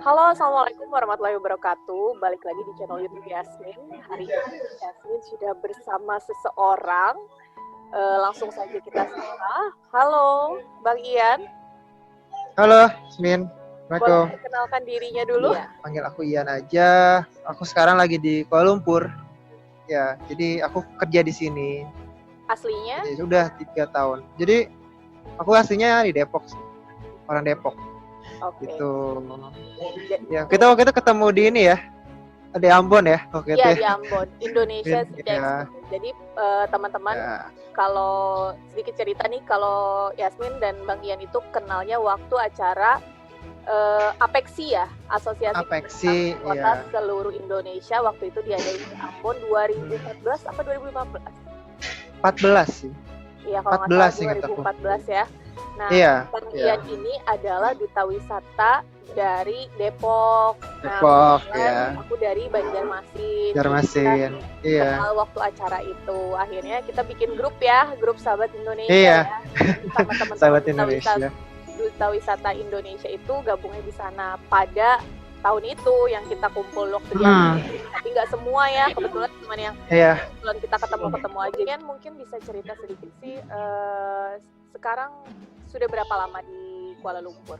Halo, Assalamualaikum warahmatullahi wabarakatuh. Balik lagi di channel YouTube Yasmin. Hari ini Yasmin sudah bersama seseorang. Langsung saja kita sapa. Halo, Bang Ian. Halo, Min. Boleh Assalamualaikum. perkenalkan dirinya dulu? Iya, panggil aku Ian aja. Aku sekarang lagi di Kuala Lumpur. Ya, jadi aku kerja di sini. Aslinya? Jadi sudah 3 tahun. Jadi aku aslinya di Depok sih. Orang Depok. Oke. Gitu. Ya, kita waktu itu ketemu di ini ya. Di Ambon ya waktu itu. Iya, Ya. di Ambon, Indonesia Seed Ya. Expo. Jadi teman-teman, Ya. kalau sedikit cerita nih, kalau Yasmin dan Bang Ian itu kenalnya waktu acara Apexi ya, Asosiasi Apexi, Kota ya. Seluruh Indonesia. Waktu itu diadain di Ambon 2014 apa 2015? 14 sih. Iya, kalau nggak 14 salah ingat aku. 2014 ya. Nah, Iya. Bang Iya. Ian ini adalah duta wisata dari Depok. Depok, Nah, ya. aku dari Banjarmasin. Jarmasin. Iya. Kenal waktu acara itu. Akhirnya kita bikin grup ya, grup Sahabat Indonesia Iya. ya. Sama teman-teman Sahabat duta Indonesia. Duta Wisata Indonesia itu gabungnya di sana pada tahun itu yang kita kumpul waktu di tapi nggak semua ya, kebetulan cuma yang Iya. kebetulan kita ketemu aja. Kan mungkin bisa cerita sedikit sih, sekarang sudah berapa lama di Kuala Lumpur?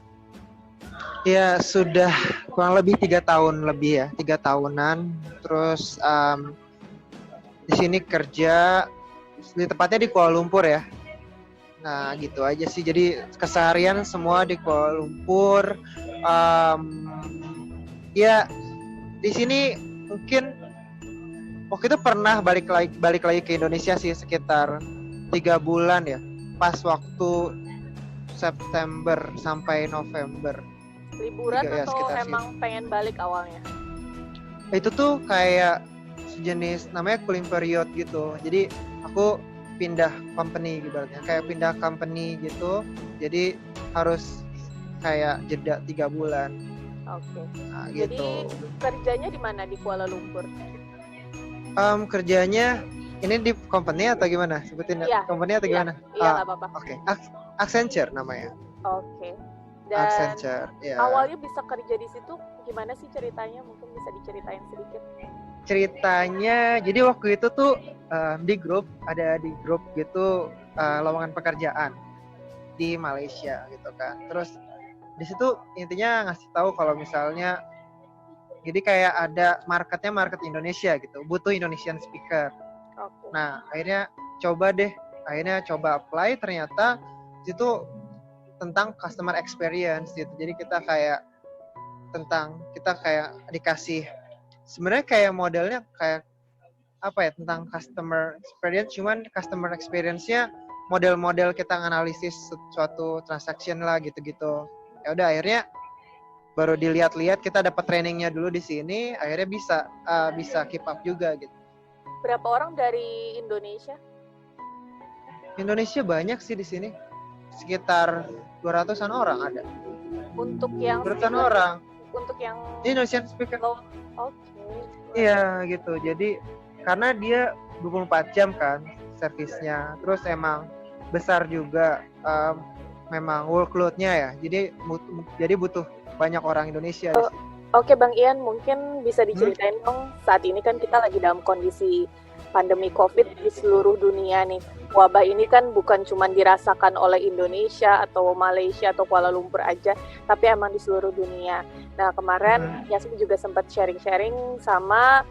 Ya sudah kurang lebih 3 tahun lebih ya, 3 tahunan. Terus di sini kerja di tepatnya di Kuala Lumpur ya. Nah gitu aja sih. Jadi keseharian semua di Kuala Lumpur. Ya di sini mungkin waktu itu pernah balik lagi ke Indonesia sih sekitar 3 bulan ya. Pas waktu September sampai November. Liburan Ya, atau sekitar emang pengen balik awalnya? Itu tuh kayak sejenis namanya cooling period gitu. Jadi aku pindah company ibaratnya, kayak pindah company gitu. Jadi harus kayak jeda 3 bulan. Oke. Nah, Jadi gitu. kerjanya di mana di Kuala Lumpur? Kerjanya ini di company atau gimana? Sebutin Iya, company atau iya, gimana? iya, nggak apa-apa. Oke. Accenture namanya. Oke. Dan Accenture. Ya. awalnya bisa kerja di situ gimana sih ceritanya? Mungkin bisa diceritain sedikit. Ceritanya, jadi waktu itu tuh di grup gitu lowongan pekerjaan di Malaysia gitu kan. Terus di situ intinya ngasih tahu kalau misalnya jadi kayak ada market Indonesia gitu, butuh Indonesian speaker. Oke. Nah akhirnya coba apply, ternyata itu tentang customer experience gitu. Jadi kita kayak dikasih sebenarnya kayak modelnya kayak apa ya, tentang customer experience, cuman customer experience-nya model-model kita analisis suatu transaction lah gitu-gitu. Ya udah akhirnya baru dilihat-lihat, kita dapat trainingnya dulu di sini, akhirnya bisa keep up juga gitu. Berapa orang dari Indonesia? Indonesia banyak sih di sini. Sekitar 200-an orang ada. Untuk yang 200-an orang. Untuk yang Indonesian speaker. Oke. Iya gitu. Jadi karena dia 24 jam kan servisnya. Terus emang besar juga memang workload-nya ya. Jadi butuh banyak orang Indonesia di sini. Oke Bang Ian, mungkin bisa diceritain dong, saat ini kan kita lagi dalam kondisi pandemi COVID di seluruh dunia nih. Wabah ini kan bukan cuma dirasakan oleh Indonesia atau Malaysia atau Kuala Lumpur aja, tapi emang di seluruh dunia. Nah kemarin Yasmin juga sempat sharing-sharing sama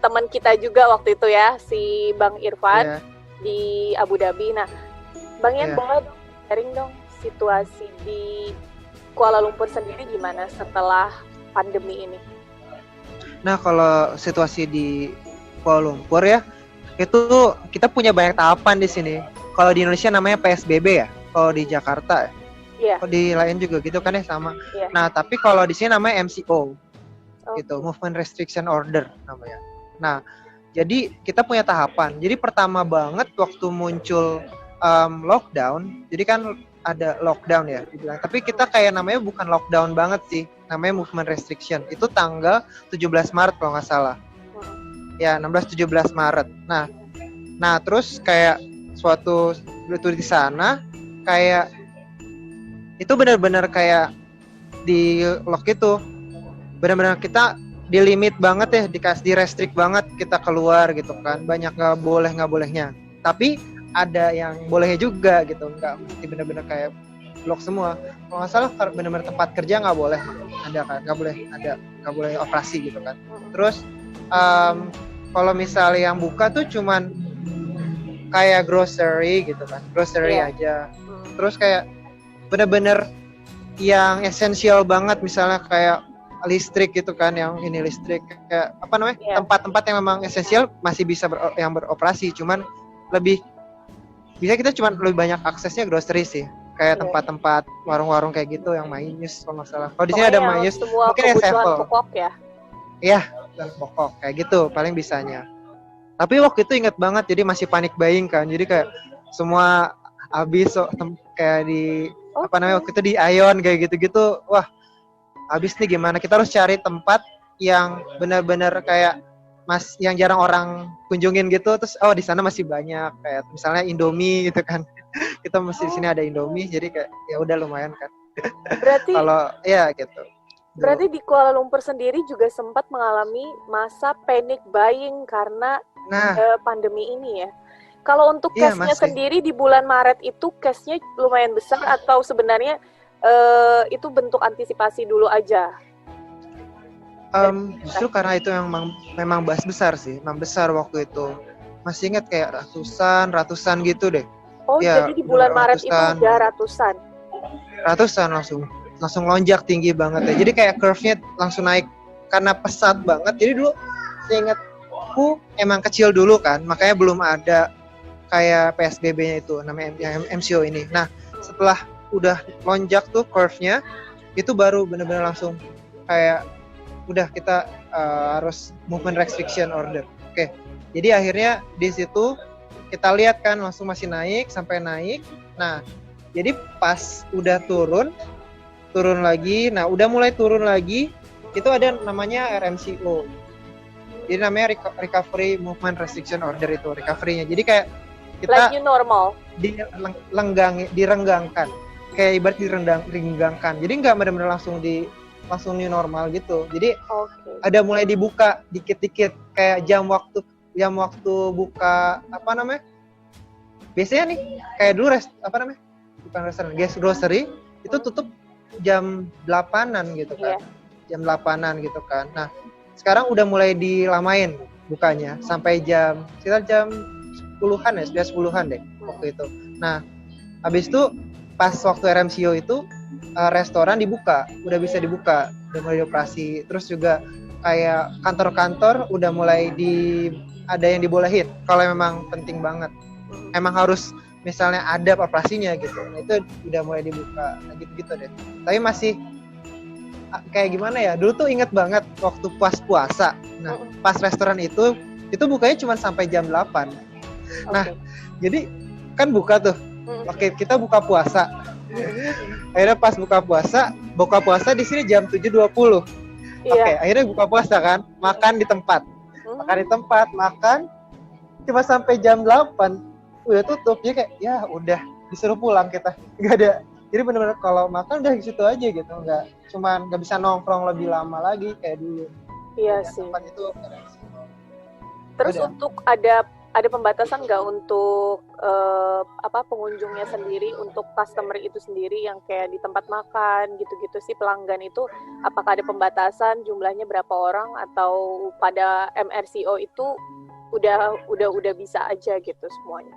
teman kita juga waktu itu ya, si Bang Irfan di Abu Dhabi. Nah Bang Ian boleh dong sharing dong situasi di Kuala Lumpur sendiri gimana setelah pandemi ini? Nah kalau situasi di Kuala Lumpur ya, itu kita punya banyak tahapan di sini. Kalau di Indonesia namanya PSBB ya, kalau di Jakarta ya. Iya. Kalau di lain juga gitu kan ya sama. Yeah. Nah tapi kalau di sini namanya MCO, gitu, Movement Restriction Order namanya. Nah jadi kita punya tahapan. Jadi pertama banget waktu muncul lockdown, jadi kan ada lockdown ya dibilang. Tapi kita kayak namanya bukan lockdown banget sih, namanya movement restriction. Itu tanggal 17 Maret kalau nggak salah. Ya 16-17 Maret. Nah terus kayak suatu di sana kayak itu benar-benar kayak di lock itu. benar-benar kita di limit banget ya, di restrict banget kita keluar gitu kan, banyak nggak bolehnya. Tapi ada yang bolehnya juga gitu, nggak mesti benar-benar kayak blok semua. Kalau nggak salah benar-benar tempat kerja nggak boleh ada kan, nggak boleh operasi gitu kan. Terus kalau misalnya yang buka tuh cuman kayak grocery gitu kan, grocery aja. Terus kayak benar-benar yang esensial banget, misalnya kayak listrik gitu kan, yang ini listrik kayak apa namanya, tempat-tempat yang memang esensial masih bisa yang beroperasi, cuman kita cuma lebih banyak aksesnya grocery sih, kayak tempat-tempat warung-warung kayak gitu yang Mayus kalau nggak salah. Kalau di sini ada Mayus, mungkin ya Sevel. Pokok ya. Iya, dan pokok kayak gitu paling bisanya. Tapi waktu itu inget banget, jadi masih panik buying kan, jadi kayak semua habis kayak di apa namanya waktu itu di Ion kayak gitu-gitu. Wah, habis nih gimana? Kita harus cari tempat yang benar-benar kayak yang jarang orang kunjungin gitu. Terus di sana masih banyak kayak misalnya Indomie gitu kan. Kita masih di sini ada Indomie, jadi kayak ya udah lumayan kan. Berarti kalau ya gitu. Berarti di Kuala Lumpur sendiri juga sempat mengalami masa panic buying karena pandemi ini ya. Kalau untuk case-nya sendiri di bulan Maret itu case-nya lumayan besar atau sebenarnya itu bentuk antisipasi dulu aja? Justru karena itu memang besar sih, memang besar waktu itu. Masih ingat kayak ratusan gitu deh. Oh ya, jadi di bulan Maret itu udah ratusan? Ratusan langsung lonjak tinggi banget ya. Jadi kayak curve-nya langsung naik karena pesat banget. Jadi dulu saya ingatku emang kecil dulu kan, makanya belum ada kayak PSBB-nya itu namanya MCO ini. Nah, setelah udah lonjak tuh curve-nya, itu baru benar-benar langsung kayak udah kita harus movement restriction order. Oke. Jadi akhirnya di situ kita lihat kan langsung masih naik sampai naik. Nah, jadi pas udah turun lagi. Nah, udah mulai turun lagi, itu ada namanya RMCO. Jadi namanya Recovery Movement Restriction Order itu, recovery-nya. Jadi kayak kita like new normal. Direnggangkan. Kayak ibarat direnggangkan. Jadi nggak benar-benar langsung new normal gitu. Jadi ada mulai dibuka dikit-dikit kayak jam waktu buka apa namanya? Biasanya nih kayak dulu bukan restoran, grocery itu tutup jam 8-an gitu kan. Jam 8-an gitu kan. Nah, sekarang udah mulai dilamain bukanya sampai sekitar jam 10-an ya, sudah 10-an deh waktu itu. Nah, habis itu pas waktu RMCO itu restoran dibuka, udah bisa dibuka, udah mulai dioperasi. Terus juga kayak kantor-kantor udah mulai ada yang dibolehin kalau memang penting banget. Emang harus misalnya ada operasinya gitu. Nah, itu udah mulai dibuka, nah, gitu-gitu deh. Tapi masih kayak gimana ya? Dulu tuh inget banget waktu pas puasa. Nah, pas restoran itu bukanya cuma sampai jam 8. Nah, jadi kan buka tuh. Oke, kita buka puasa. Akhirnya pas buka puasa di sini jam 7.20. Oke, akhirnya buka puasa kan, makan di tempat. Makan cuma sampai jam 8. Udah tutup, ya kayak ya udah disuruh pulang kita. Nggak ada. Jadi benar-benar kalau makan udah di situ aja gitu, nggak bisa nongkrong lebih lama lagi kayak dulu. Iya sih. Tempat itu. Terus untuk ada pembatasan nggak untuk pengunjungnya sendiri, untuk customer itu sendiri yang kayak di tempat makan gitu-gitu sih, pelanggan itu apakah ada pembatasan jumlahnya berapa orang atau pada MRCO itu udah bisa aja gitu semuanya?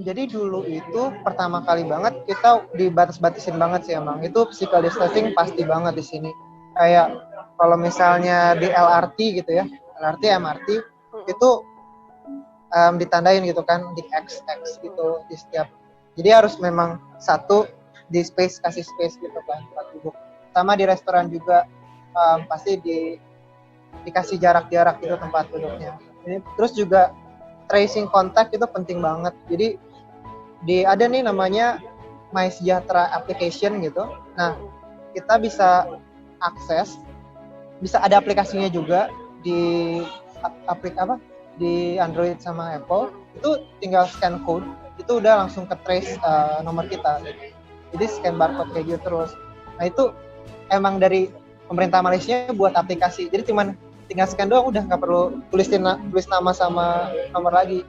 Jadi dulu itu pertama kali banget kita dibatas-batasin banget sih emang. Itu physical distancing pasti banget di sini. Kayak kalau misalnya di LRT gitu ya, LRT, MRT itu ditandain gitu kan, di X gitu di setiap. Jadi harus memang satu kasih space gitu kan tempat duduk. Sama di restoran juga pasti dikasih jarak-jarak gitu tempat duduknya. Terus juga tracing kontak itu penting banget. Jadi ada nih namanya My Sejahtera application gitu. Nah, kita bisa akses, bisa ada aplikasinya juga di di Android sama Apple. Itu tinggal scan code, itu udah langsung ke trace nomor kita. Jadi scan barcode kayak gitu terus. Nah, itu emang dari pemerintah Malaysia buat aplikasi. Jadi cuman tinggal scan doang, udah nggak perlu tulis nama sama nomor lagi.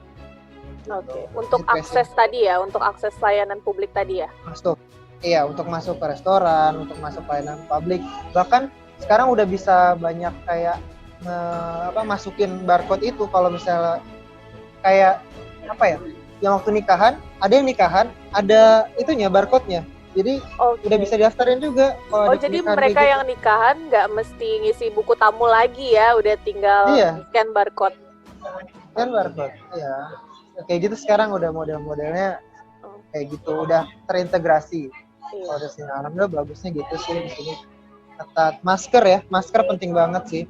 Oke. Untuk akses tadi ya, untuk akses layanan publik tadi ya. Masuk. Iya, untuk masuk ke restoran, untuk masuk layanan publik. Bahkan sekarang udah bisa banyak kayak masukin barcode itu kalau misalnya kayak apa ya? Yang waktu nikahan, ada itunya barcode-nya. Jadi udah bisa daftarin juga. Jadi mereka gitu, yang nikahan nggak mesti ngisi buku tamu lagi ya, udah tinggal scan barcode. Scan barcode, iya. Kayak gitu sekarang udah model-modelnya kayak gitu, udah terintegrasi. Kalau di sini alhamdulillah bagusnya gitu sih di sini. Ketat masker penting banget sih.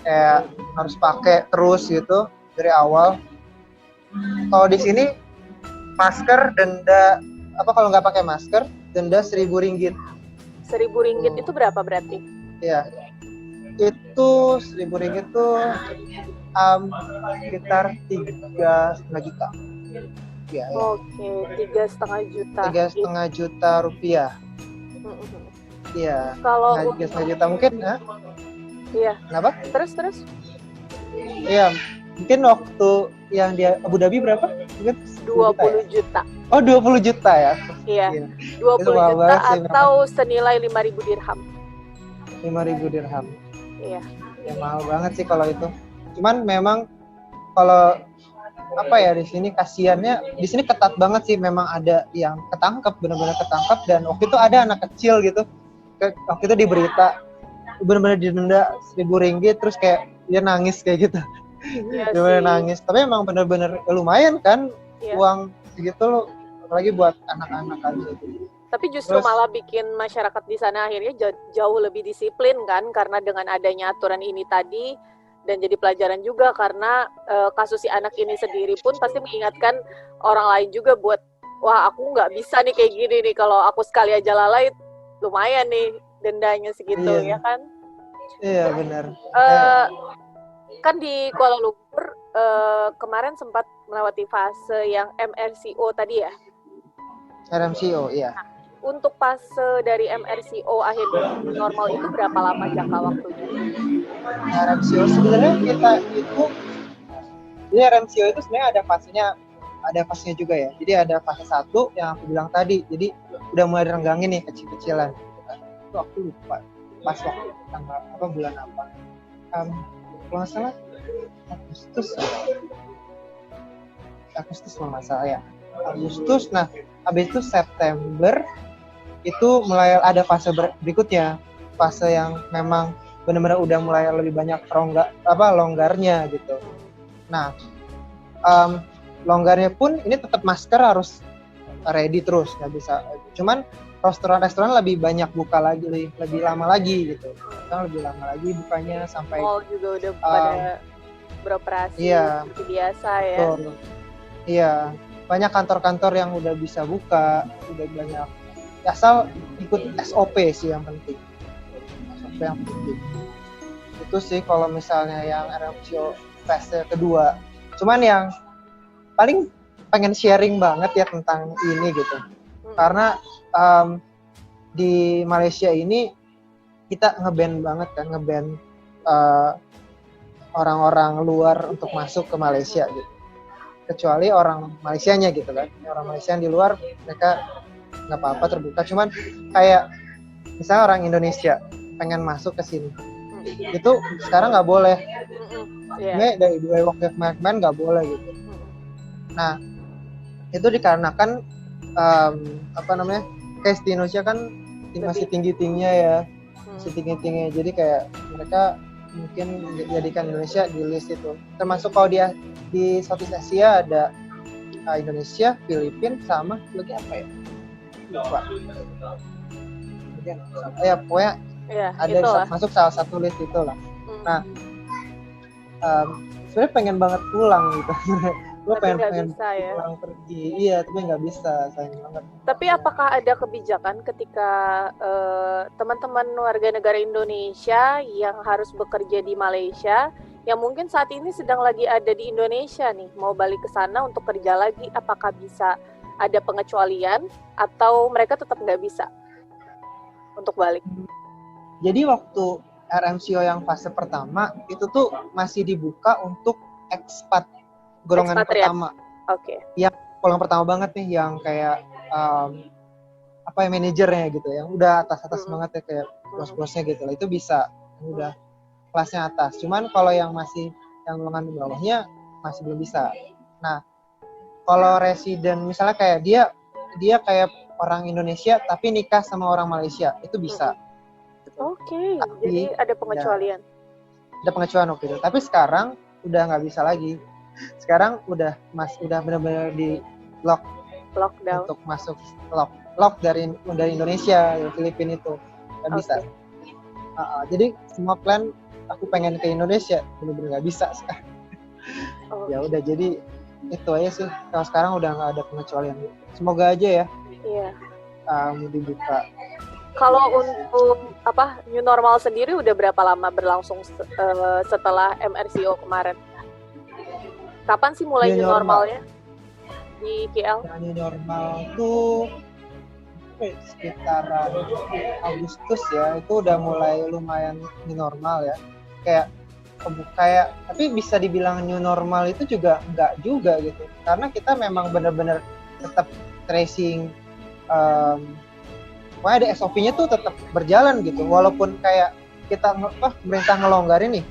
Kayak harus pakai terus gitu dari awal. Kalau di sini masker denda kalau nggak pakai masker denda 1.000 ringgit. 1.000 ringgit itu berapa berarti? Iya. Itu 1.000 ringgit tuh sekitar 3,5 juta. Ya, Oke, 3,5 juta. 3,5 juta rupiah. Iya. Kalau 3,5 juta mungkin, Iya. Kenapa? Terus. Iya, mungkin waktu yang di Abu Dhabi berapa? Mungkin 20 juta. Oh, 20 juta ya? Iya. 20 juta atau senilai 5.000 dirham. 5.000 dirham. Iya. Ya, mahal banget sih kalau itu. Cuman memang kalau di sini kasiannya, di sini ketat banget sih, memang ada yang ketangkep, benar-benar ketangkep, dan waktu itu ada anak kecil gitu, waktu itu di berita, benar-benar didenda 1.000 ringgit, terus kayak dia nangis kayak gitu, benar-benar nangis, tapi emang benar-benar lumayan kan, uang segitu loh, apalagi buat anak-anak kan gitu. Tapi justru malah bikin masyarakat di sana akhirnya jauh lebih disiplin kan, karena dengan adanya aturan ini tadi. Dan jadi pelajaran juga karena kasus si anak ini sendiri pun pasti mengingatkan orang lain juga buat, wah aku nggak bisa nih kayak gini nih, kalau aku sekali aja lalai lumayan nih dendanya segitu, ya kan? Iya benar. Kan di Kuala Lumpur kemarin sempat melewati fase yang MRCO tadi ya? MRCO, iya. Nah, untuk fase dari MRCO akhirnya normal itu berapa lama jangka waktunya? RMCO sebenarnya RMCO itu sebenarnya ada fasenya juga ya. Jadi ada fase 1 yang aku bilang tadi. Jadi udah mulai direnggangin nih kecil-kecilan. Itu aku lupa pas waktu tanggal bulan apa. Kalau nggak salah Agustus kalau nggak salah ya. Agustus. Nah, habis itu September itu mulai ada fase berikutnya. Fase yang memang benar-benar udah mulai lebih banyak longgarnya gitu. Nah, longgarnya pun ini tetap masker harus ready terus, nggak bisa. Cuman restoran lebih banyak buka lagi, lebih lama lagi gitu. Sekarang lebih lama lagi bukanya sampai. Mall juga udah pada beroperasi seperti biasa ya. Betul. Iya, banyak kantor-kantor yang udah bisa buka, udah banyak. Asal ikut SOP sih yang penting. Yang penting itu sih kalau misalnya yang RMCO fase kedua. Cuman yang paling pengen sharing banget ya tentang ini gitu, karena di Malaysia ini kita nge-ban banget kan, orang-orang luar untuk masuk ke Malaysia gitu, kecuali orang Malaysianya gitu kan. Orang Malaysia yang di luar mereka nggak apa-apa terbuka, cuman kayak misalnya orang Indonesia pengen masuk ke sini, itu sekarang nggak boleh. Dari waktu kemarin nggak boleh gitu. Nah, itu dikarenakan case di Indonesia kan masih tinggi-tingginya ya, masih tinggi-tingginya. Jadi kayak mereka mungkin jadikan Indonesia di list itu. Termasuk kalau dia di Southeast Asia ada Indonesia, Filipina, sama lagi apa ya? Lupa. Ya pokoknya ada masuk salah satu list itu lah. Nah, sebenarnya pengen banget pulang gitu. Gue pengen pulang pergi, tapi nggak bisa, sayang banget. Tapi apakah ada kebijakan ketika teman-teman warga negara Indonesia yang harus bekerja di Malaysia, yang mungkin saat ini sedang lagi ada di Indonesia nih, mau balik ke sana untuk kerja lagi, apakah bisa ada pengecualian atau mereka tetap nggak bisa untuk balik? Jadi waktu RMCO yang fase pertama itu tuh masih dibuka untuk expat golongan Expatriat. pertama. Oke. Yang golongan pertama banget nih yang kayak apa ya, manajernya gitu, yang udah atas banget ya, kayak bos-bosnya gitu lah, itu bisa udah kelasnya atas. Cuman kalau yang masih yang golongan di bawahnya masih belum bisa. Nah, kalau resident misalnya kayak dia kayak orang Indonesia tapi nikah sama orang Malaysia, itu bisa. Oke, Tapi jadi ada pengecualian. ada pengecualian waktu itu. Tapi sekarang udah nggak bisa lagi. Sekarang udah benar-benar di Lockdown. untuk masuk lock dari Indonesia, dari Filipina itu nggak bisa. Jadi semua plan aku pengen ke Indonesia benar-benar nggak bisa sekarang. Ya udah, jadi itu aja sih. Kalau sekarang udah nggak ada pengecualian. Semoga aja ya. Iya. Dibuka. Kalau untuk new normal sendiri udah berapa lama berlangsung setelah MRCO kemarin? Kapan sih mulai new normalnya di KL? New normal tuh sekitaran Agustus ya, itu udah mulai lumayan new normal ya. Kayak tapi bisa dibilang new normal itu juga enggak juga gitu. Karena kita memang benar-benar tetap tracing, pokoknya ada SOP-nya tuh tetap berjalan gitu. Walaupun kayak kita pemerintah ngelonggarin nih,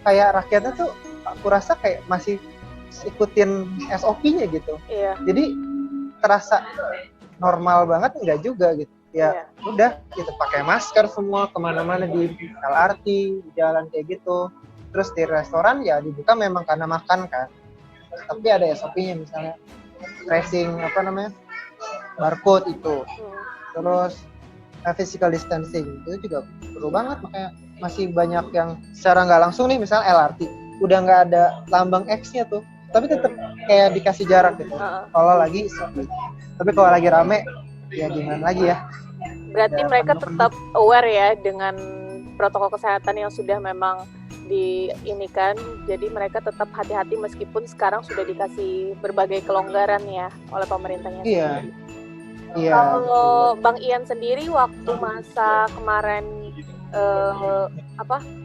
kayak rakyatnya tuh aku rasa kayak masih ikutin SOP-nya gitu. Iya. Jadi terasa normal banget enggak juga gitu. Ya udah, kita pakai masker semua kemana-mana, di LRT, di jalan kayak gitu. Terus di restoran ya dibuka memang karena makan kan. Tapi ada SOP-nya, misalnya tracing barcode itu. Terus physical distancing itu juga perlu banget, makanya masih banyak yang secara nggak langsung nih, misalnya LRT udah nggak ada lambang X-nya tuh, tapi tetap kayak dikasih jarak gitu kalau lagi sepi. Tapi kalau lagi rame ya gimana lagi ya. Berarti mereka tetap aware ya dengan protokol kesehatan yang sudah memang diinikan, jadi mereka tetap hati-hati meskipun sekarang sudah dikasih berbagai kelonggaran ya oleh pemerintahnya. Iya. Kalau Bang Ian sendiri waktu masa kemarin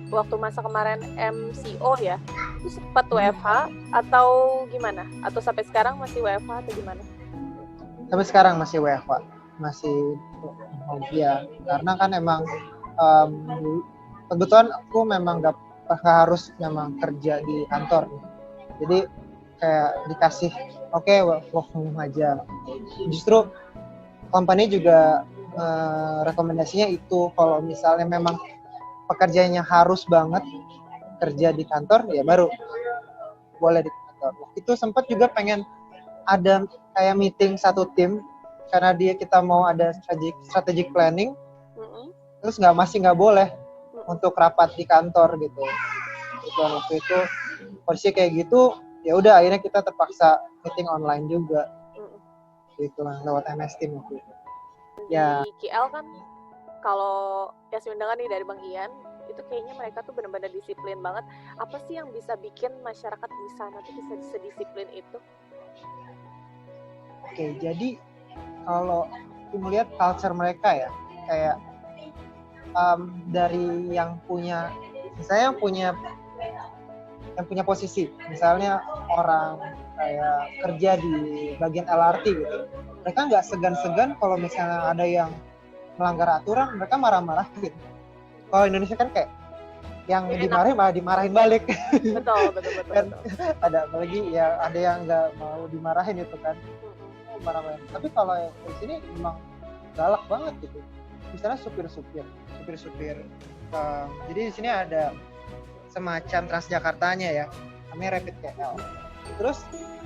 waktu masa kemarin MCO ya, itu sempat WFH atau gimana? Atau sampai sekarang masih WFH atau gimana? Sampai sekarang masih WFH, masih ya, karena kan emang kebetulan aku memang gak harus memang kerja di kantor, jadi kayak dikasih work from home aja. Justru company juga rekomendasinya itu, kalau misalnya memang pekerjaannya harus banget kerja di kantor ya baru boleh di kantor. Itu sempat juga pengen ada kayak meeting satu tim karena kita mau ada strategic planning, terus masih nggak boleh untuk rapat di kantor gitu. Waktu itu kondisi kayak gitu, ya udah akhirnya kita terpaksa meeting online juga. Gitu lah, lewat MS Team waktu itu. Ya. Di KL kan kalau Yasmin dengar nih dari Bang Ian, itu kayaknya mereka tuh benar-benar disiplin banget. Apa sih yang bisa bikin masyarakat di sana tuh bisa sedisiplin itu? Oke, jadi kalau aku melihat culture mereka ya, kayak dari yang punya, misalnya yang punya posisi, misalnya orang kayak kerja di bagian LRT gitu, mereka nggak segan-segan kalau misalnya ada yang melanggar aturan, mereka marah-marah gitu. Kalau Indonesia kan kayak yang dimarahin malah dimarahin balik. Betul. Kan ada apalagi ya, ada yang nggak mau dimarahin itu kan, marah-marah. Tapi kalau di sini memang galak banget gitu. Misalnya supir-supir. Jadi di sini ada semacam Transjakartanya ya, namanya Rapid KL. Terus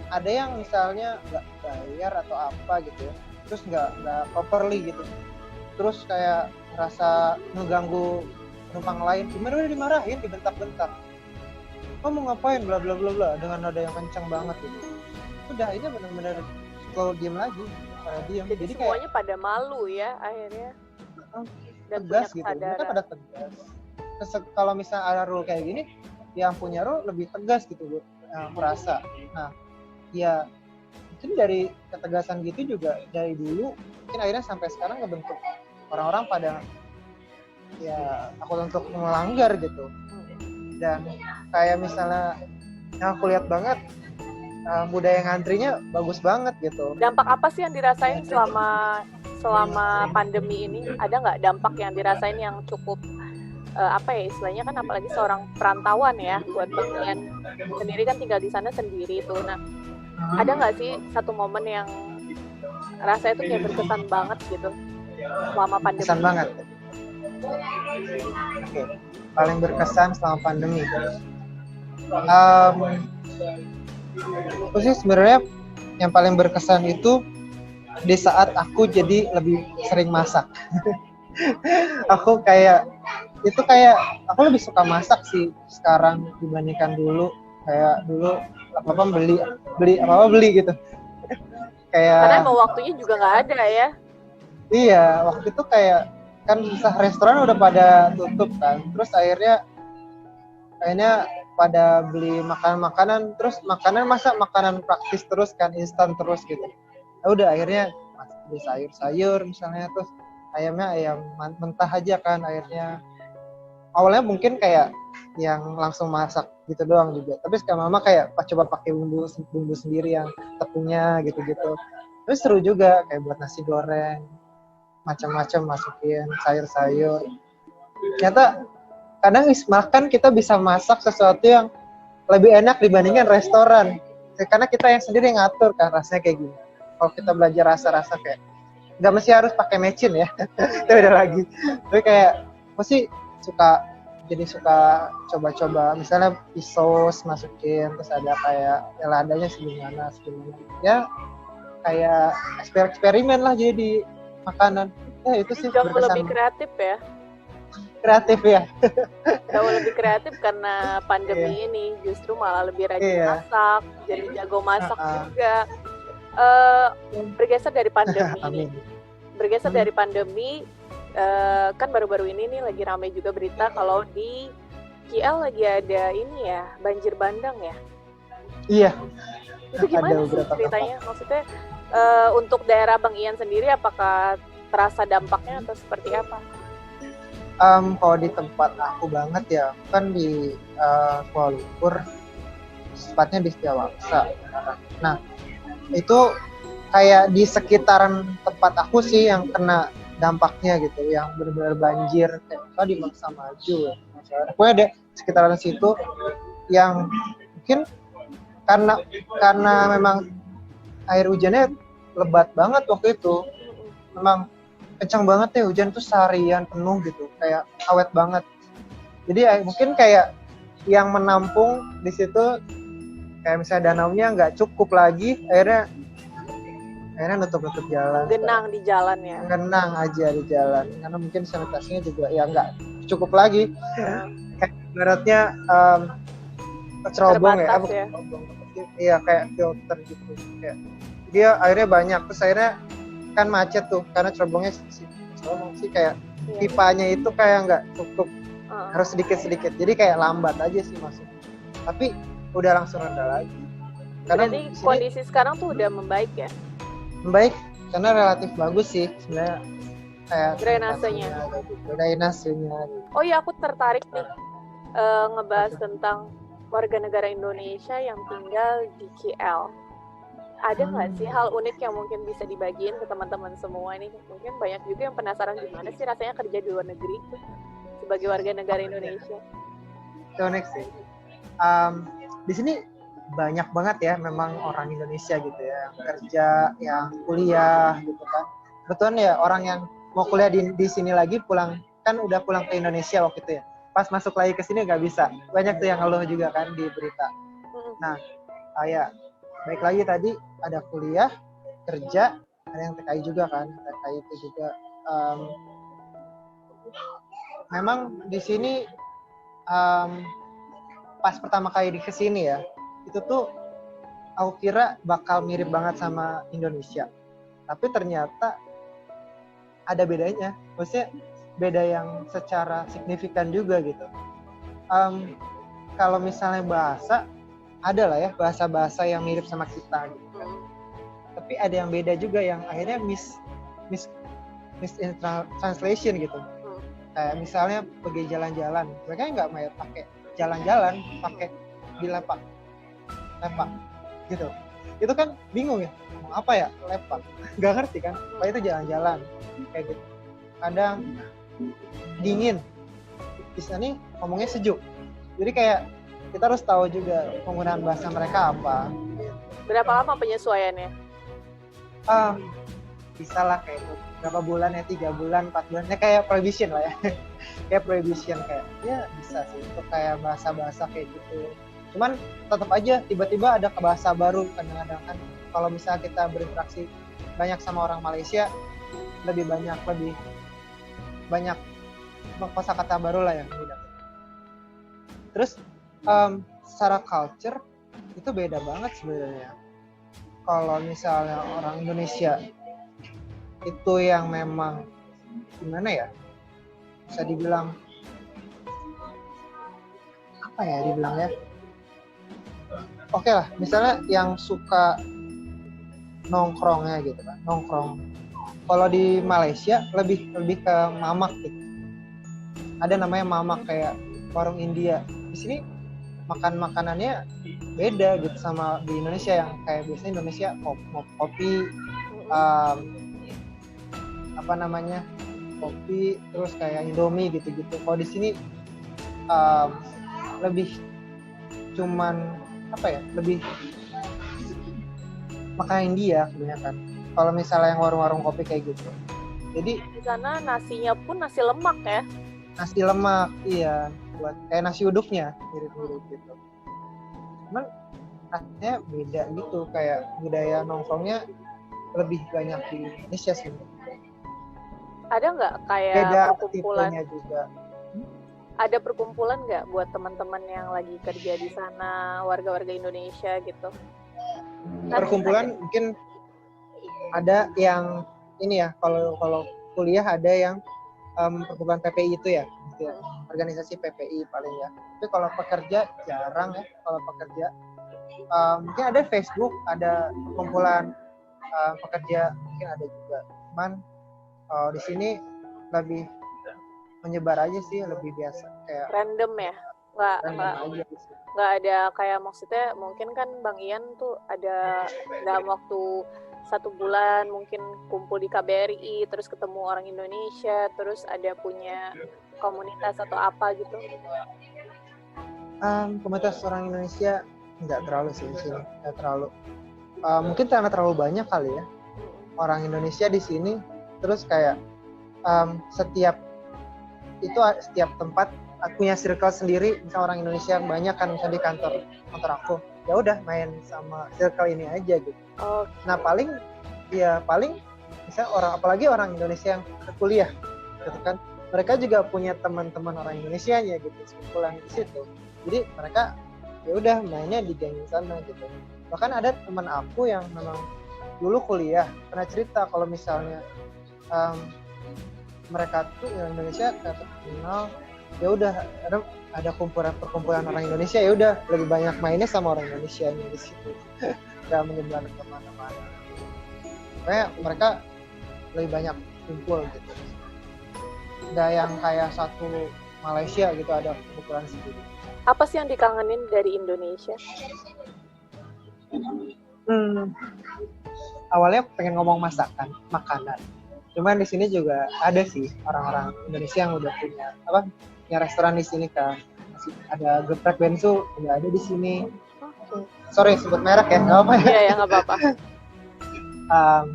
ada yang misalnya nggak bayar atau apa gitu ya, terus nggak properly gitu, terus kayak ngerasa ngeganggu penumpang lain, gimana udah dimarahin, dibentak-bentak, kamu ngapain, bla bla bla bla, dengan nada yang kencang banget gitu. Udah, ini benar-benar kalau diem lagi, jadi semuanya kayak pada malu ya akhirnya. Dan tegas gitu, mereka pada tegas. Kalau misalnya ada rule kayak gini, yang punya rule lebih tegas gitu, gue merasa. Nah, ya mungkin dari ketegasan gitu juga dari dulu, mungkin akhirnya sampai sekarang ngebentuk orang-orang pada ya takut untuk melanggar gitu. Dan kayak misalnya yang aku lihat banget budaya ngantrinya bagus banget gitu. Dampak apa sih yang dirasain selama pandemi ini? Ada nggak dampak yang dirasain yang cukup apa ya istilahnya, kan apalagi seorang perantauan ya, buat kalian sendiri kan tinggal di sana sendiri tuh. Nah, ada nggak sih satu momen yang rasanya tuh kayak berkesan banget gitu selama pandemi? Berkesan banget. Oke. Paling berkesan selama pandemi. Aku sih sebenarnya yang paling berkesan itu di saat aku jadi lebih sering masak. Aku aku lebih suka masak sih sekarang dibandingkan dulu. Kayak dulu apa beli gitu. Karena Kayak emang waktunya juga nggak ada ya. iya, waktu itu kayak kan restoran udah pada tutup kan. Terus akhirnya pada beli makanan, terus makanan praktis terus kan, instan terus gitu. Ya udah akhirnya beli sayur-sayur misalnya, terus ayamnya ayam mentah aja kan akhirnya. Awalnya mungkin kayak yang langsung masak gitu doang juga, tapi sekarang mama kayak coba pakai bumbu sendiri yang tepungnya gitu-gitu. Terus seru juga kayak buat nasi goreng macam-macam, masukin sayur-sayur. Ternyata kadang makan kita bisa masak sesuatu yang lebih enak dibandingkan restoran, karena kita yang sendiri ngatur kan rasanya kayak gini. Kalau kita belajar rasa-rasa kayak nggak mesti harus pakai mecin ya, itu beda lagi. Tapi kayak aku sih suka coba-coba, misalnya sos masukin, terus ada kayak ladanya segimana ya, kayak eksperimen lah jadi di makanan. Ya itu sih Jauh berkesan. lebih kreatif ya. Kreatif ya. Jauh lebih kreatif karena pandemi ini, justru malah lebih rajin masak, jadi jago masak juga. Bergeser dari pandemi ini. Bergeser dari pandemi, kan baru-baru ini nih lagi ramai juga berita kalau di KL lagi ada ini ya, banjir bandang ya. Iya. Itu gimana sih ceritanya? Maksudnya untuk daerah Bang Ian sendiri apakah terasa dampaknya atau seperti apa? Kalau di tempat aku banget ya, kan di Kuala Lumpur, tepatnya di Setiawaksa. Nah, itu kayak di sekitaran tempat aku sih yang kena dampaknya gitu, yang benar-benar banjir kayak di Mangsa Maju ya. Aku ada sekitaran situ yang mungkin karena memang air hujannya lebat banget waktu itu, memang kencang banget ya hujan tuh seharian penuh gitu, kayak awet banget. Jadi mungkin kayak yang menampung di situ kayak misalnya danaunya nggak cukup lagi, akhirnya nutup jalan. Genang di jalan ya. Genang aja di jalan, karena mungkin sanitasinya juga ya nggak cukup lagi. Kayak ibaratnya cerobong ya. Iya kayak filter gitu. Kayak dia airnya banyak, terus akhirnya kan macet tuh karena cerobongnya sih kayak pipanya itu kayak nggak cukup, harus sedikit-sedikit, jadi kayak lambat aja sih masuk, tapi udah langsung reda lagi. Karena jadi kondisi sekarang tuh udah membaik ya? Membaik karena relatif bagus sih sebenarnya, kayak drainasenya. Oh iya, aku tertarik nih ngebahas tentang warga negara Indonesia yang tinggal di KL. Ada nggak sih hal unik yang mungkin bisa dibagiin ke teman-teman semua ini? Mungkin banyak juga yang penasaran gimana sih rasanya kerja di luar negeri sebagai warga negara Indonesia. Itu unik sih. Di sini banyak banget ya memang orang Indonesia gitu ya, yang kerja, yang kuliah gitu kan. Kebetulan ya orang yang mau kuliah di sini lagi udah pulang ke Indonesia waktu itu ya. Pas masuk lagi ke sini nggak bisa. Banyak tuh yang ngeluh juga kan di berita. Nah, kayak baik lagi tadi ada kuliah, kerja, ada yang TKI juga kan. TKI itu juga memang di sini pas pertama kali ke sini ya, itu tuh aku kira bakal mirip banget sama Indonesia. Tapi ternyata ada bedanya. Maksudnya beda yang secara signifikan juga gitu. Kalau misalnya bahasa, ada lah ya bahasa-bahasa yang mirip sama kita gitu kan. Tapi ada yang beda juga yang akhirnya translation gitu. Kayak misalnya pergi jalan-jalan, mereka nggak mau pakai jalan-jalan, pakai dilepak, lepak gitu. Itu kan bingung ya, mau apa ya lepak, nggak ngerti kan. Kalau itu jalan-jalan kayak gitu. Kadang dingin, di sini ngomongnya sejuk. Jadi kayak kita harus tahu juga penggunaan bahasa mereka apa. Berapa lama penyesuaiannya? Bisa lah kayak itu berapa bulan ya, 3 bulan 4 bulan ya, kayak prohibition lah ya. Kayak prohibition, kayak ya bisa sih untuk kayak bahasa kayak gitu. Cuman tetap aja tiba-tiba ada bahasa baru kadang-kadang kan. Kalau misalnya kita berinteraksi banyak sama orang Malaysia, lebih banyak kosakata baru lah yang beda. Terus secara culture itu beda banget sebenarnya. Kalau misalnya orang Indonesia itu yang memang gimana ya, bisa dibilang apa ya dibilangnya, oke lah, misalnya yang suka nongkrongnya gitu kan, nongkrong. Kalau di Malaysia lebih ke mamak gitu, ada namanya mamak kayak warung India. Di sini makanannya beda gitu sama di Indonesia, yang kayak biasanya Indonesia kopi, apa namanya, kopi terus kayak Indomie gitu-gitu. Kalau di sini lebih cuman apa ya, lebih makanan India kebanyakan. Kalau misalnya yang warung-warung kopi kayak gitu. Jadi di sana nasinya pun nasi lemak ya? Nasi lemak, iya, buat kayak nasi uduknya mirip-mirip gitu. Cuman rasanya beda gitu, kayak budaya nongkrongnya lebih banyak di Indonesia sih. Ada nggak kayak Beda perkumpulan? tipenya juga. Ada perkumpulan nggak buat teman-teman yang lagi kerja di sana, warga-warga Indonesia gitu? Perkumpulan mungkin ada yang ini ya, kalau kuliah ada yang perkumpulan PPI itu ya, organisasi PPI paling ya. Tapi kalau pekerja jarang ya. Kalau pekerja mungkin ada Facebook, ada perkumpulan pekerja mungkin ada juga. Cuman di sini lebih menyebar aja sih, lebih biasa kayak random ya, nggak ada kayak, maksudnya mungkin kan Bang Ian tuh ada dalam waktu 1 bulan mungkin kumpul di KBRI, terus ketemu orang Indonesia, terus ada punya komunitas atau apa gitu. Komunitas orang Indonesia nggak terlalu sih di sini, nggak terlalu. Mungkin karena terlalu banyak kali ya orang Indonesia di sini. Terus kayak setiap tempat punya circle sendiri. Misal orang Indonesia banyak kan, misalnya di kantor aku, ya udah main sama circle ini aja gitu. Nah paling misalnya apalagi orang Indonesia yang kuliah gitu kan, mereka juga punya teman-teman orang Indonesianya gitu, sekumpulan di situ. Jadi mereka ya udah mainnya di geng sana gitu. Bahkan ada teman aku yang memang dulu kuliah pernah cerita kalau misalnya mereka tuh yang Indonesia terkenal, ya udah ada perkumpulan orang Indonesia, ya udah lebih banyak mainnya sama orang Indonesia di situ, nggak menyebar kemana-mana. Kayak mereka lebih banyak kumpul gitu, nggak yang kayak satu Malaysia gitu ada kumpulan sendiri. Apa sih yang dikangenin dari Indonesia? Awalnya pengen ngomong makanan. Cuman di sini juga ada sih orang-orang Indonesia yang udah punya restoran di sini kan. Masih ada geprek bensu, udah ada di sini. Sorry sebut merek ya, nggak apa ya. Iya ya, nggak apa-apa.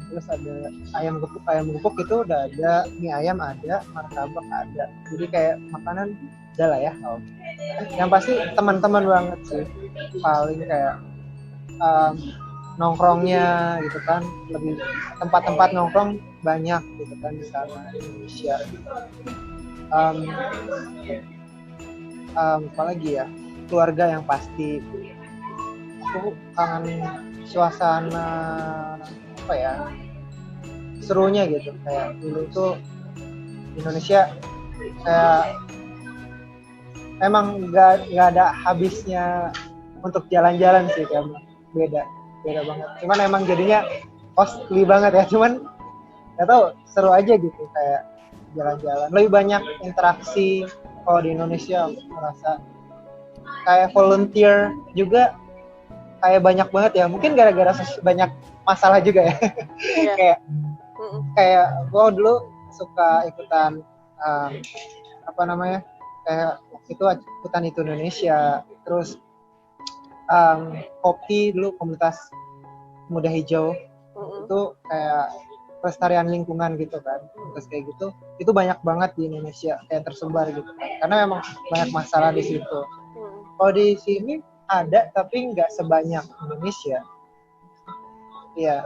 Terus ada ayam gepuk itu udah ada, mie ayam ada, martabak ada. Jadi kayak makanan ada lah ya. Yang pasti teman-teman banget sih. Paling kayak nongkrongnya gitu kan, lebih tempat-tempat nongkrong banyak gitu kan di sana Indonesia. Apalagi ya, keluarga yang pasti. Aku kangen suasana apa ya, serunya gitu. Kayak dulu tuh Indonesia kayak emang nggak ada habisnya untuk jalan-jalan sih, kayak beda banget. Cuman emang jadinya costly banget ya. Cuman nggak tahu, seru aja gitu kayak jalan-jalan, lebih banyak interaksi. Kalau di Indonesia aku merasa kayak volunteer juga kayak banyak banget ya, mungkin gara-gara banyak masalah juga ya. Iya. kayak Mm-mm. kayak gue dulu suka ikutan apa namanya, kayak waktu itu ikutan itu Indonesia, terus kopi dulu komunitas muda hijau. Mm-mm. Itu kayak pelestarian lingkungan gitu kan, terus kayak gitu itu banyak banget di Indonesia kayak tersebar gitu kan, karena memang banyak masalah di situ. Mm-mm. Kalau di sini ada tapi nggak sebanyak Indonesia, ya,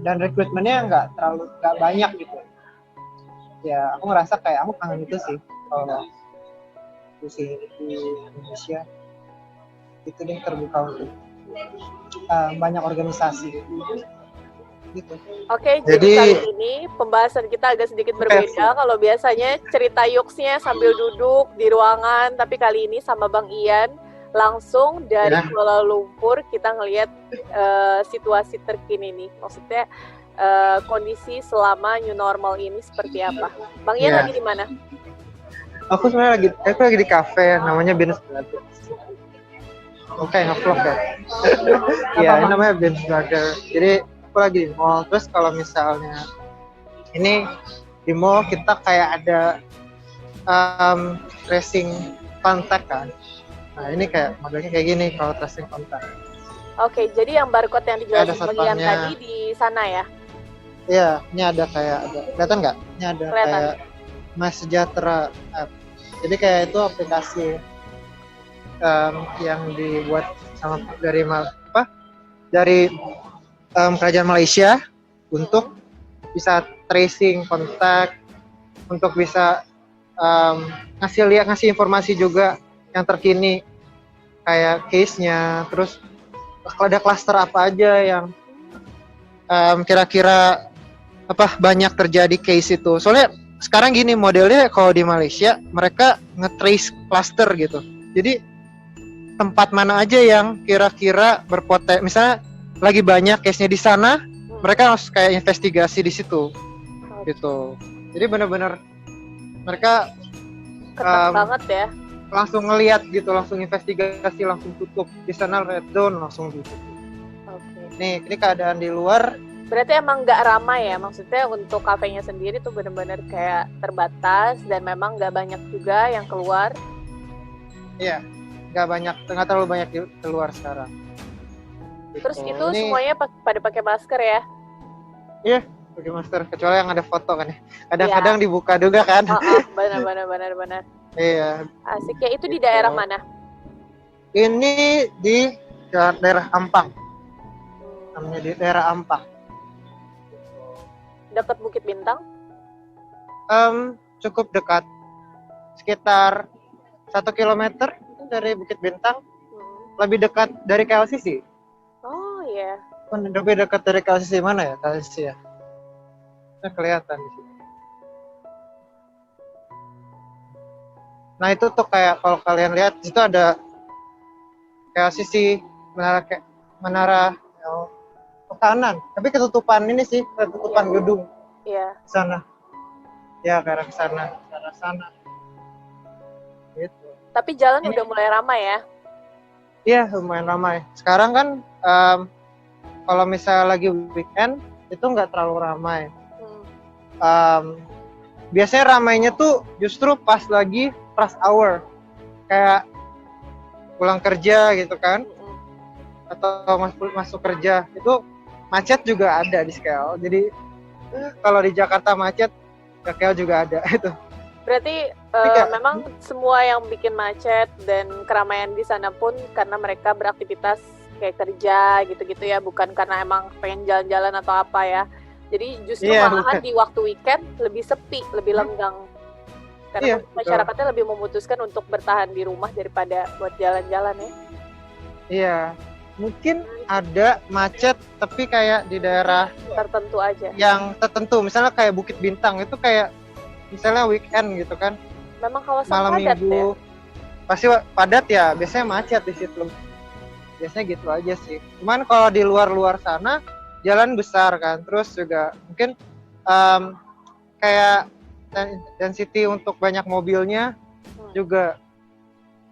dan rekrutmennya nggak banyak gitu ya. Aku ngerasa kayak aku kangen itu sih kalau di sini di Indonesia itu deh, terbuka untuk banyak organisasi gitu. Oke, jadi Jadi kali ini pembahasan kita agak sedikit berbeda. Kalau biasanya cerita yuksnya sambil duduk di ruangan, tapi kali ini sama Bang Ian langsung dari Ya. Kuala Lumpur kita ngelihat situasi terkini nih. Maksudnya kondisi selama new normal ini seperti apa? Bang Ian Ya. lagi di mana? Aku sebenarnya lagi di kafe namanya Beans Brothers. Oke, nge-vlog ya. Iya, ini namanya Beans Brothers. Jadi aku lagi di mall. Terus kalau misalnya ini di mall kita kayak ada tracing kontak kan. Nah, ini kayak modelnya kayak gini kalau tracing kontak. Oke, jadi yang barcode yang Ada dijelasin Bang Ian satpamnya. tadi di sana ya? Iya, ini ada kelihatan nggak? Ini ada Kelihatan. kayak My Sejahtera app. Jadi kayak itu aplikasi yang dibuat sama dari kerajaan Malaysia untuk bisa tracing kontak, untuk bisa ngasih informasi juga yang terkini kayak case-nya, terus ada klaster apa aja yang kira-kira banyak terjadi case itu. Soalnya sekarang gini modelnya, kalau di Malaysia mereka nge-trace cluster gitu. Jadi tempat mana aja yang kira-kira berpotensi, misalnya lagi banyak case-nya di sana, mereka harus kayak investigasi di situ gitu. Jadi benar-benar mereka ketat banget ya. Langsung ngelihat gitu, langsung investigasi, langsung tutup. Di sana red zone langsung tutup. Oke. Nih, ini keadaan di luar. Berarti emang nggak ramai ya, maksudnya untuk kafenya sendiri tuh benar-benar kayak terbatas dan memang nggak banyak juga yang keluar. Iya, nggak terlalu banyak keluar sekarang. Terus Gitu. itu Ini, semuanya pada pakai masker ya? iya, pakai masker, kecuali yang ada foto kan ya. Kadang-kadang dibuka juga kan. Benar. Iya. Asik ya. Itu di Gitu. daerah mana? Ini di daerah Ampang. Namanya di daerah Ampang. Dekat Bukit Bintang? Cukup dekat, sekitar 1 kilometer dari Bukit Bintang. Lebih dekat dari KLCC. Oh iya. Lebih dekat dari KLCC mana ya? KLCC ya. Nah, kelihatan di sini. Nah, itu tuh kayak kalau kalian lihat di situ ada KLCC, menara ke kanan, tapi ketutupan ini sih, ketutupan gedung. Iya. Sana. Ya, ke arah sana. Gitu. Tapi jalan udah mulai ramai ya? Iya, lumayan ramai. Sekarang kan kalau misalnya lagi weekend itu nggak terlalu ramai. Biasanya ramainya tuh justru pas lagi rush hour, kayak pulang kerja gitu kan, atau masuk kerja itu macet juga ada di KL. Jadi kalau di Jakarta macet, di KL juga ada itu. Berarti memang semua yang bikin macet dan keramaian di sana pun karena mereka beraktivitas kayak kerja gitu-gitu ya, bukan karena emang pengen jalan-jalan atau apa ya. Jadi justru malahan di waktu weekend lebih sepi, lebih lenggang. Karena masyarakatnya lebih memutuskan untuk bertahan di rumah daripada buat jalan-jalan ya. Iya, mungkin ada macet tapi kayak di daerah tertentu aja. Yang tertentu, misalnya kayak Bukit Bintang itu kayak misalnya weekend gitu kan. Memang kawasan malam padat minggu, ya? Pasti padat ya, biasanya macet di situ. Biasanya gitu aja sih. Cuman kalau di luar-luar sana jalan besar kan, terus juga mungkin kayak density untuk banyak mobilnya juga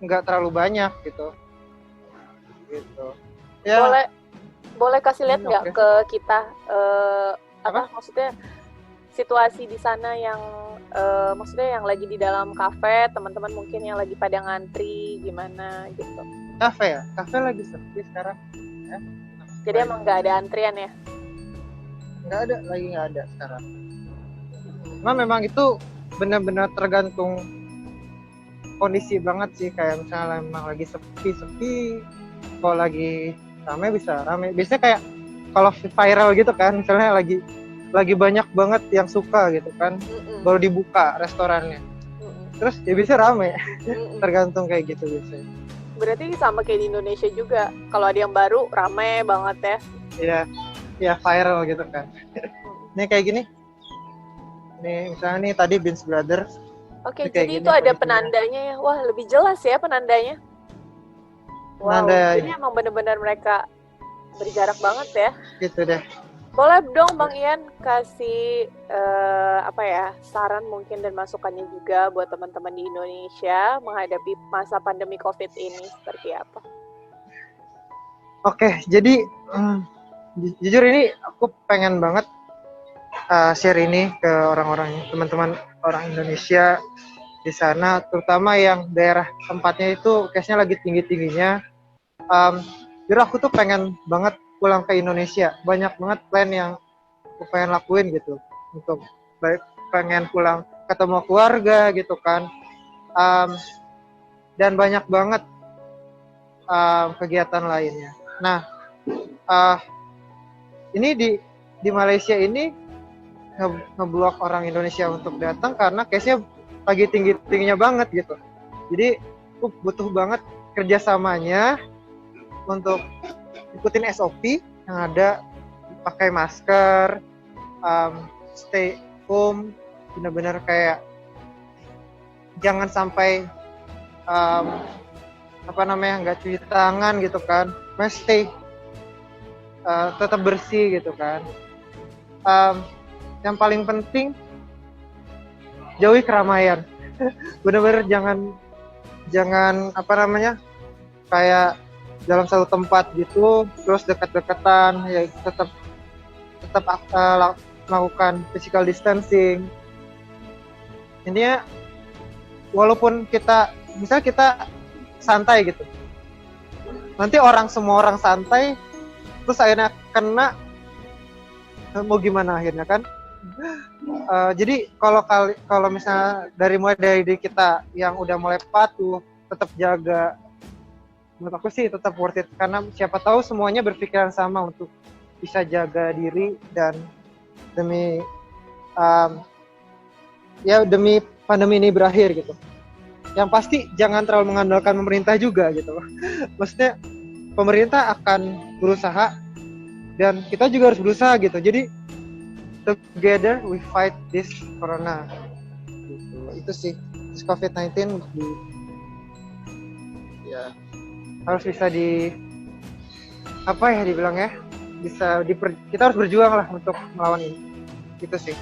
nggak terlalu banyak gitu. Ya. Boleh kasih lihat nggak ke kita apa maksudnya situasi di sana yang maksudnya yang lagi di dalam kafe, teman-teman mungkin yang lagi pada ngantri gimana gitu. Kafe lagi sepi sekarang. Ya. Jadi emang nggak ada antrian ya? Nggak ada sekarang. Nah memang itu benar-benar tergantung kondisi banget sih, kayak misalnya memang lagi sepi, kalau lagi rame bisa rame. Biasanya kayak kalau viral gitu kan, misalnya lagi banyak banget yang suka gitu kan, baru dibuka restorannya, terus ya bisa rame. Tergantung kayak gitu biasanya. Berarti sama kayak di Indonesia juga, kalau ada yang baru rame banget ya? Iya viral gitu kan. Ini kayak gini, nih misalnya nih tadi Beans Brothers. Oke, jadi itu ada penandanya ya. Wah, lebih jelas ya penandanya. Wow, jadi emang benar-benar mereka berjarak banget ya. Gitu deh. Boleh dong Bang Ian kasih saran mungkin dan masukannya juga buat teman-teman di Indonesia menghadapi masa pandemi COVID ini seperti apa? Oke, jadi jujur ini aku pengen banget share ini ke orang-orang, teman-teman orang Indonesia di sana, terutama yang daerah tempatnya itu case-nya lagi tinggi-tingginya. Jadi aku tuh pengen banget pulang ke Indonesia. Banyak banget plan yang aku pengen lakuin gitu, untuk pengen pulang ketemu keluarga gitu kan. Dan banyak banget kegiatan lainnya. Nah, ini di Malaysia ini ngeblok orang Indonesia untuk datang karena case-nya lagi tinggi-tingginya banget gitu. Jadi aku butuh banget kerjasamanya untuk ikutin SOP yang ada, pakai masker, stay home, benar-benar kayak jangan sampai nggak cuci tangan gitu kan, stay tetap bersih gitu kan. Yang paling penting jauhi keramaian. Benar-benar jangan kayak dalam satu tempat gitu terus dekat-dekatan, ya tetap melakukan physical distancing. Intinya walaupun misalnya kita santai gitu, nanti semua orang santai terus akhirnya kena, mau gimana akhirnya kan. Jadi kalau misalnya mulai dari kita yang udah mulai patuh, tetap jaga, menurut aku sih tetap worth it, karena siapa tahu semuanya berpikiran sama untuk bisa jaga diri dan demi pandemi ini berakhir gitu. Yang pasti jangan terlalu mengandalkan pemerintah juga gitu. Maksudnya pemerintah akan berusaha dan kita juga harus berusaha gitu. Jadi together we fight this corona. Gitu. Itu sih, this COVID-19 harus bisa dibilang ya, kita harus berjuang lah untuk melawan ini. Gitu sih.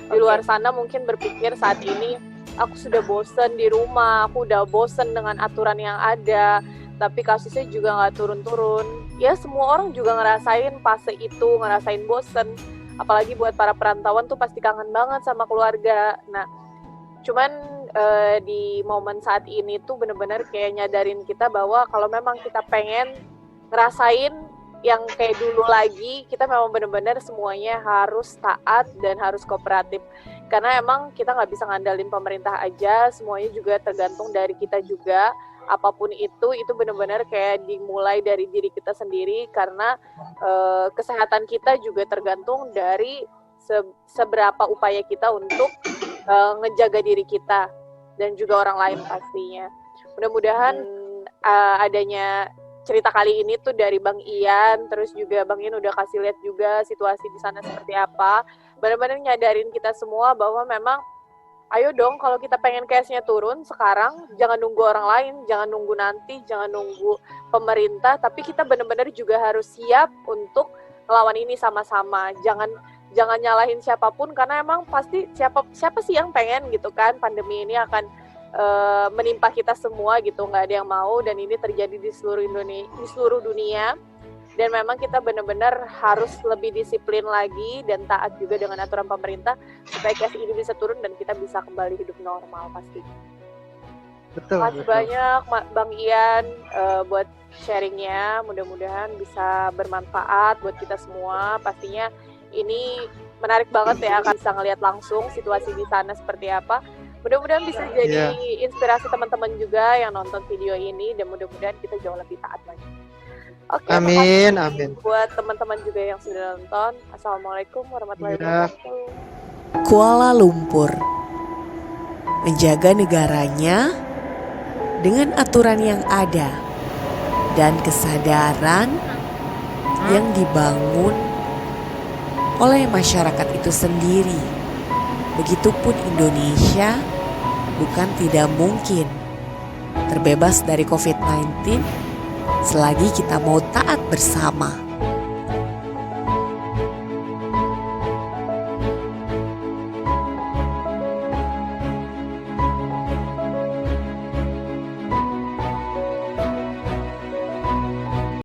Di luar sana mungkin berpikir saat ini aku sudah bosen di rumah, aku udah bosen dengan aturan yang ada, tapi kasusnya juga nggak turun-turun. Ya semua orang juga ngerasain fase itu, ngerasain bosen. Apalagi buat para perantauan tuh pasti kangen banget sama keluarga. Nah, cuman di momen saat ini tuh bener-bener kayak nyadarin kita bahwa kalau memang kita pengen ngerasain yang kayak dulu lagi, kita memang bener-bener semuanya harus taat dan harus kooperatif. Karena emang kita nggak bisa ngandalin pemerintah aja, semuanya juga tergantung dari kita juga. Apapun itu benar-benar kayak dimulai dari diri kita sendiri, karena kesehatan kita juga tergantung dari seberapa upaya kita untuk ngejaga diri kita dan juga orang lain pastinya. Mudah-mudahan adanya cerita kali ini tuh dari Bang Ian, terus juga Bang Ian udah kasih lihat juga situasi di sana seperti apa. Benar-benar nyadarin kita semua bahwa memang ayo dong, kalau kita pengen case-nya turun sekarang, jangan nunggu orang lain, jangan nunggu nanti, jangan nunggu pemerintah, tapi kita benar-benar juga harus siap untuk melawan ini sama-sama. jangan nyalahin siapapun, karena emang pasti siapa sih yang pengen gitu kan pandemi ini akan menimpa kita semua gitu, nggak ada yang mau, dan ini terjadi di seluruh dunia. Dan memang kita benar-benar harus lebih disiplin lagi dan taat juga dengan aturan pemerintah supaya case ini bisa turun dan kita bisa kembali hidup normal pasti. Betul. Terima kasih banyak Bang Ian buat sharingnya, mudah-mudahan bisa bermanfaat buat kita semua. Pastinya ini menarik banget ya, kan bisa ngelihat langsung situasi di sana seperti apa. Mudah-mudahan bisa jadi inspirasi teman-teman juga yang nonton video ini, dan mudah-mudahan kita jauh lebih taat lagi. Oke, amin. Buat teman-teman juga yang sudah nonton, Assalamualaikum warahmatullahi wabarakatuh. Kuala Lumpur menjaga negaranya dengan aturan yang ada dan kesadaran yang dibangun oleh masyarakat itu sendiri. Begitupun Indonesia bukan tidak mungkin terbebas dari COVID-19 selagi kita mau taat bersama.